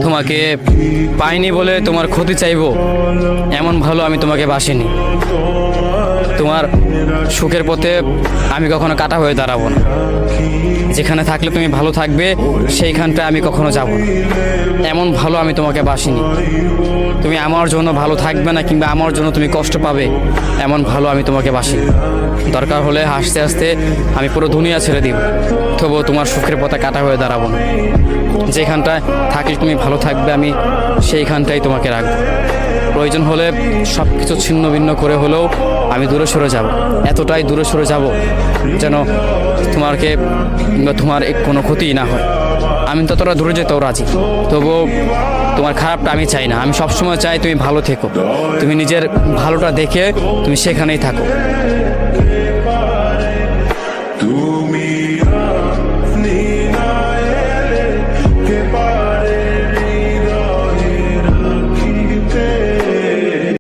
তোমাকে পাইনি বলে তোমার ক্ষতি চাইবো, এমন ভালো আমি তোমাকে বাসিনি। তোমার সুখের পথে আমি কখনো কাটা হয়ে দাঁড়াবো না। যেখানে থাকলে তুমি ভালো থাকবে সেইখানটায় আমি কখনো যাব না। এমন ভালো আমি তোমাকে বাসিনি। তুমি আমার জন্য ভালো থাকবে না কিংবা আমার জন্য তুমি কষ্ট পাবে, এমন ভালো আমি তোমাকে বাসি। দরকার হলে হাসতে হাসতে আমি পুরো দুনিয়া ছেড়ে দিব, তবুও তোমার সুখের পথে কাটা হয়ে দাঁড়াবো না। যেখানটায় থাকলে তুমি ভালো থাকবে আমি সেইখানটাই তোমাকে রাখবো। প্রয়োজন হলে সব কিছু ছিন্ন ভিন্ন করে হলেও আমি দূরে সরে যাব, এতটাই দূরে সরে যাব যেন তোমাকে কিংবা তোমার কোনো ক্ষতিই না হয়। আমি ততটা দূরে যেতেও রাজি, তবুও তোমার খারাপটা আমি চাই না। আমি সবসময় চাই তুমি ভালো থেকো, তুমি নিজের ভালোটা দেখে তুমি সেখানেই থাকো।